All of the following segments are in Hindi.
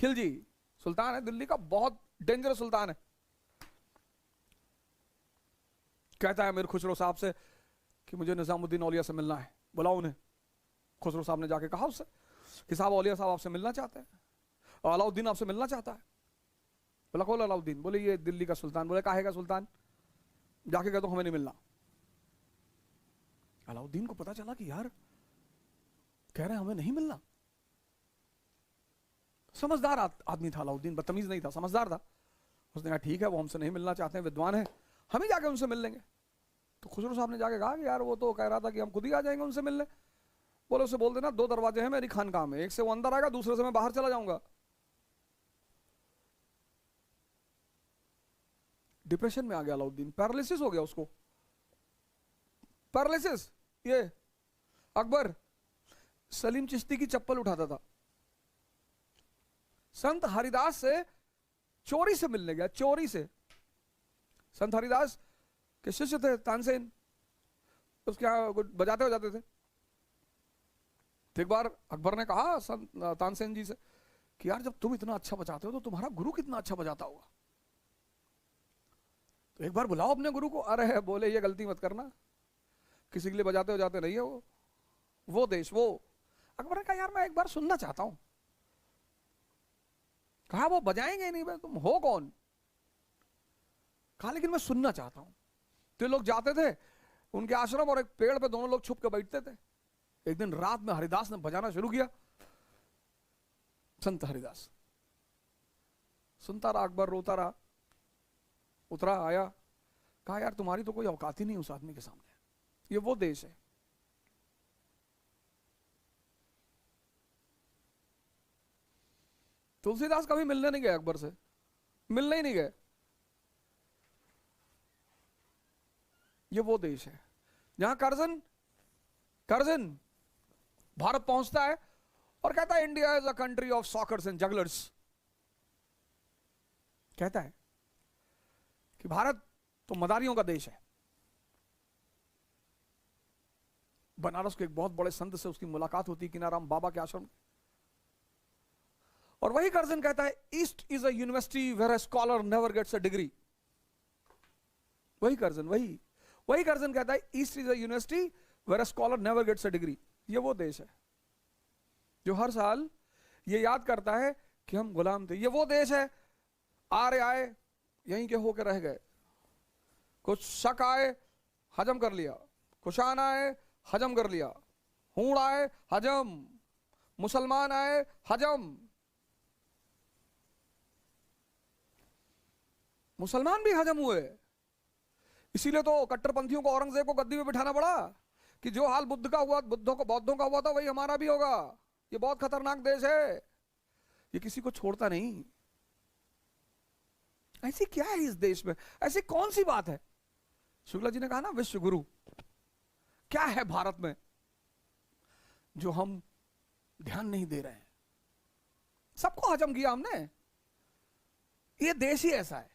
खिलजी सुल्तान है दिल्ली का, बहुत डेंजरस सुल्तान है। कहता है मेरे खुसरो साहब से कि मुझे निजामुद्दीन औलिया से मिलना है, बुलाओ उन्हें। खुसरो साहब ने जाके कहा उससे कि साहब औलिया साहब आपसे मिलना चाहते हैं, और अलाउद्दीन आपसे मिलना चाहता है। बोला कौन अलाउद्दीन? बोले ये दिल्ली का सुल्तान। बोले काहे का सुल्तान? जाके कह दो हमें नहीं मिलना। अलाउद्दीन को पता चला कि यार कह रहे हैं हमें नहीं मिलना। समझदार आदमी था अलाउद्दीन, बदतमीज नहीं था, समझदार था। उसने कहा ठीक है, वो हमसे नहीं मिलना चाहते हैं, विद्वान है, हम ही जाके उनसे मिल लेंगे। तो खुसरो साहब ने जाके कहा कि यार वो तो कह रहा था कि हम खुद ही आ जाएंगे उनसे मिलने। बोले उसे बोल देना 2 दरवाजे हैं मेरी खानकाह में, एक से वो अंदर आएगा, दूसरे से मैं बाहर चला जाऊंगा। डिप्रेशन में आ गया अलाउद्दीन, पैरालिसिस हो गया उसको, पैरालिसिस। ये अकबर सलीम चिश्ती की चप्पल उठाता था, संत हरिदास से चोरी से मिलने गया, चोरी से। संत हरिदास के शिष्य थे तानसेन, उसके यहां बजाते हो जाते थे। तो एक बार अकबर ने कहा संत तानसेन जी से कि यार जब तुम इतना अच्छा बजाते हो तो तुम्हारा गुरु कितना अच्छा बजाता होगा, तो एक बार बुलाओ अपने गुरु को। अरे बोले ये गलती मत करना, किसी के लिए बजाते हो जाते नहीं है वो देश वो। अकबर ने कहा यार मैं एक बार सुनना चाहता हूं। कहा वो बजाएंगे नहीं, भाई तुम हो कौन? कहा लेकिन मैं सुनना चाहता हूं। तो लोग जाते थे उनके आश्रम, और एक पेड़ पे दोनों लोग छुप के बैठते थे। एक दिन रात में हरिदास ने बजाना शुरू किया, संत हरिदास। सुनता रहा अकबर, रोता रहा। उतरा आया, कहा यार तुम्हारी तो कोई औकात ही नहीं उस आदमी के सामने, ये वो देश है। तुलसीदास कभी मिलने नहीं गए अकबर से, मिलने ही नहीं गए। ये वो देश है जहां कर्जन भारत पहुंचता है और कहता है India is a country of shockers and jugglers. कहता है कि भारत तो मदारियों का देश है। बनारस के एक बहुत बड़े संत से उसकी मुलाकात होती है किनाराम बाबा के आश्रम, और वही कर्जन कहता है East is a university where a scholar never gets a degree. वही कर्जन कहता है East is a university where a scholar never gets a degree. ये वो देश है जो हर साल ये याद करता है कि हम गुलाम थे। ये वो देश है आर्य आए यहीं के होकर रह गए, कुछ शक आए हजम कर लिया, कुशान आए हजम कर लिया, हूण आए हजम, मुसलमान आए हजम। मुसलमान भी हजम हुए, इसीलिए तो कट्टरपंथियों को औरंगजेब को गद्दी में बिठाना पड़ा कि जो हाल बुद्ध का हुआ, बौद्धों का हुआ था, वही हमारा भी होगा। ये बहुत खतरनाक देश है, ये किसी को छोड़ता नहीं। ऐसी क्या है इस देश में, ऐसी कौन सी बात है? शुक्ला जी ने कहा ना विश्व गुरु, क्या है भारत में जो हम ध्यान नहीं दे रहे हैं? सबको हजम किया हमने, ये देश ही ऐसा है।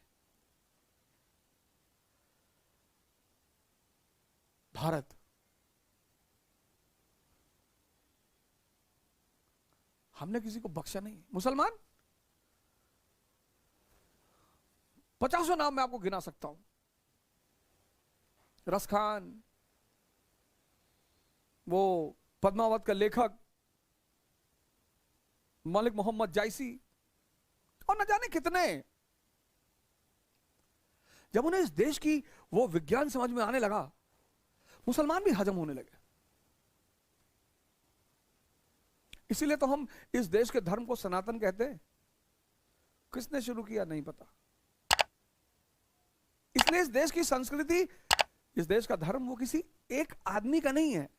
भारत हमने किसी को बख्शा नहीं। मुसलमान 50 नाम मैं आपको गिना सकता हूं। रस खान, वो पद्मावत का लेखक मलिक मोहम्मद जायसी, और न जाने कितने। जब उन्हें इस देश की वो विज्ञान समझ में आने लगा, मुसलमान भी हजम होने लगे। इसीलिए तो हम इस देश के धर्म को सनातन कहते हैं। किसने शुरू किया नहीं पता। इसलिए इस देश की संस्कृति, इस देश का धर्म वो किसी एक आदमी का नहीं है,